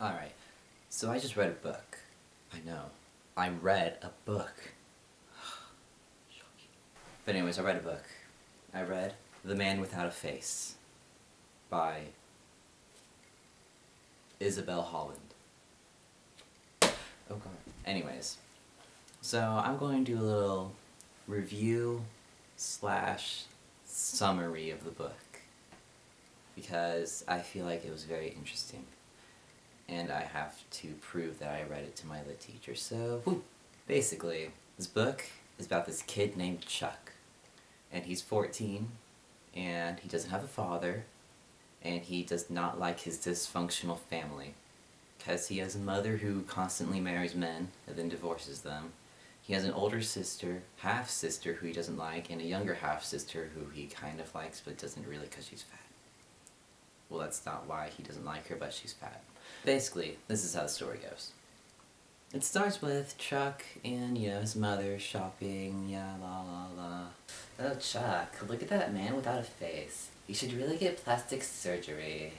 Alright, so I just read a book. I know. I read a book. But anyways, I read a book. I read The Man Without a Face by Isabel Holland. Oh god. Anyways, so I'm going to do a little review slash summary of the book because I feel like it was very interesting. And I have to prove that I read it to my lit teacher, so basically, this book is about this kid named Chuck. And he's 14, and he doesn't have a father, and he does not like his dysfunctional family. Because he has a mother who constantly marries men, and then divorces them. He has an older sister, half-sister, who he doesn't like, and a younger half-sister who he kind of likes, but doesn't really because she's fat. Well, that's not why he doesn't like her, but she's fat. Basically, this is how the story goes. It starts with Chuck and, his mother shopping, la la la. Oh, Chuck, look at that man without a face. You should really get plastic surgery.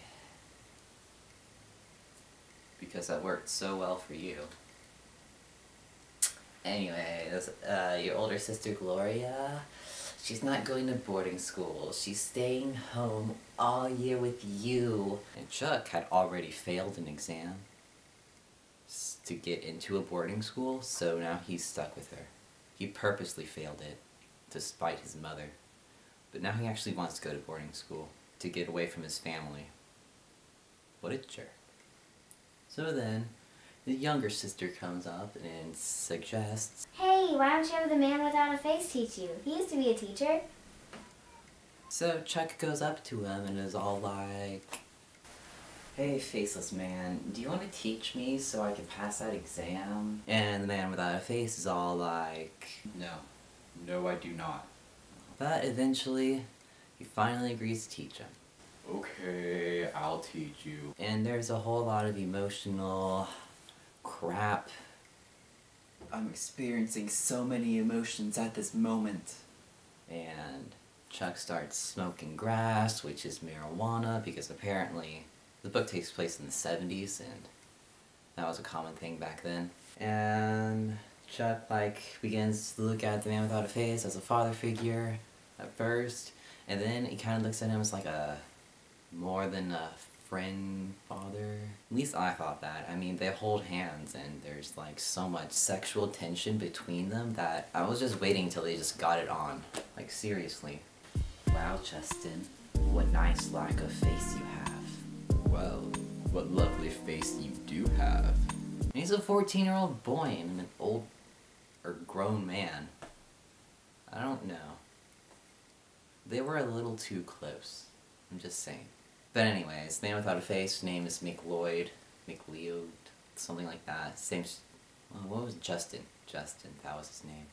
Because that worked so well for you. Anyways, your older sister Gloria, she's not going to boarding school. She's staying home all year with you. And Chuck had already failed an exam to get into a boarding school, so now he's stuck with her. He purposely failed it, despite his mother. But now he actually wants to go to boarding school, to get away from his family. What a jerk. So then, the younger sister comes up and suggests, "Hey, why don't you have the man without a face teach you? He used to be a teacher." So Chuck goes up to him and is all like, "Hey, faceless man, do you want to teach me so I can pass that exam?" And the man without a face is all like, No, I do not. But eventually, he finally agrees to teach him. Okay, I'll teach you. And there's a whole lot of emotional crap. I'm experiencing so many emotions at this moment. And Chuck starts smoking grass, which is marijuana, because apparently the book takes place in the 70s, and that was a common thing back then. And Chuck, begins to look at the man without a face as a father figure at first, and then he kind of looks at him as like a more than a friend father. At least I thought that. I mean, they hold hands, and there's so much sexual tension between them that I was just waiting until they just got it on. Like, seriously. Wow, Justin, what nice lack of face you have. Well, what lovely face you do have. He's a 14-year-old boy, and I'm an old, or grown man. I don't know. They were a little too close. I'm just saying. But anyways, the man without a face, his name is McLeod, something like that. What was Justin? Justin, that was his name.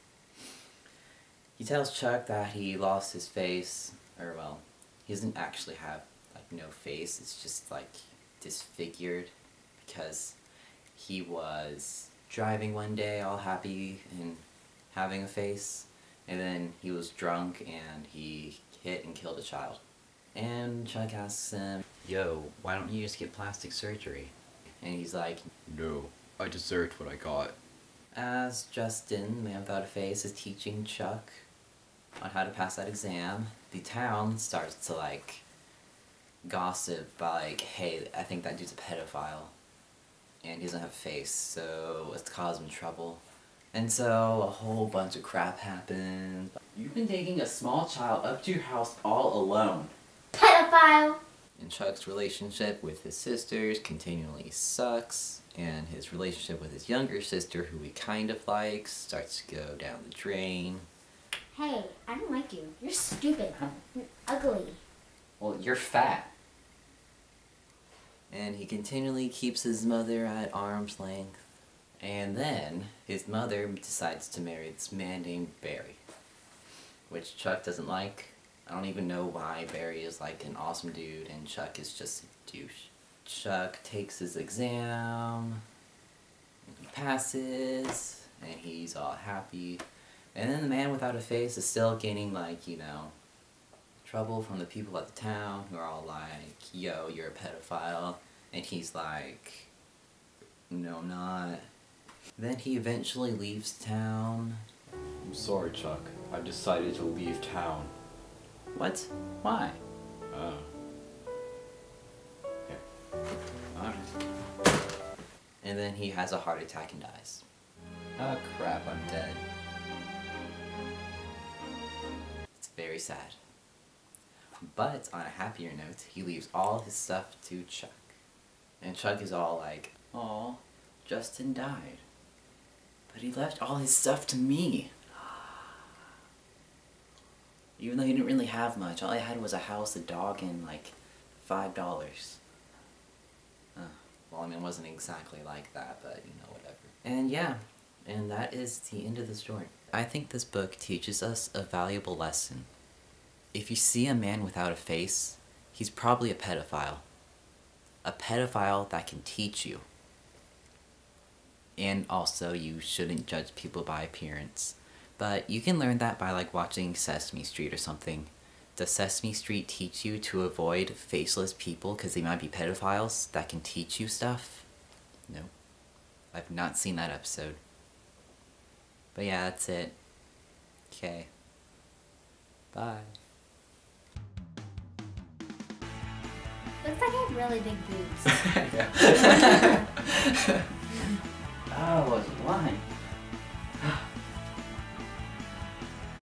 He tells Chuck that he lost his face, he doesn't actually have, no face, it's just, disfigured, because he was driving one day all happy and having a face, and then he was drunk and he hit and killed a child. And Chuck asks him, "Yo, why don't you just get plastic surgery?" And he's like, No, I deserved what I got. as Justin, man without a face, is teaching Chuck on how to pass that exam, the town starts to, gossip about, hey, I think that dude's a pedophile, and he doesn't have a face, so it's causing trouble. And so a whole bunch of crap happens. You've been taking a small child up to your house all alone. Pedophile! And Chuck's relationship with his sisters continually sucks, and his relationship with his younger sister, who he kind of likes, starts to go down the drain. Hey, I don't like you. You're stupid. You're ugly. Well, you're fat. And he continually keeps his mother at arm's length. And then, his mother decides to marry this man named Barry, which Chuck doesn't like. I don't even know why. Barry is an awesome dude, and Chuck is just a douche. Chuck takes his exam, and he passes, and he's all happy. And then the man without a face is still getting, trouble from the people at the town who are all like, yo, you're a pedophile. And he's like, No, I'm not. Then he eventually leaves town. I'm sorry, Chuck. I've decided to leave town. What? Why? Okay. Alright. And then he has a heart attack and dies. Oh crap, I'm dead. It's very sad. But on a happier note, he leaves all his stuff to Chuck. And Chuck is all like, "Aw, Justin died. But he left all his stuff to me." Even though he didn't really have much, all I had was a house, a dog, and like $5. Well, I mean, it wasn't exactly like that, but you know, whatever. And yeah, and that is the end of the story. I think this book teaches us a valuable lesson. If you see a man without a face, he's probably a pedophile. A pedophile that can teach you. And also, you shouldn't judge people by appearance. But you can learn that by like watching Sesame Street or something. Does Sesame Street teach you to avoid faceless people because they might be pedophiles that can teach you stuff? No. I've not seen that episode. But yeah, that's it. Okay. Bye. Looks like I have really big boobs. Oh, I was lying.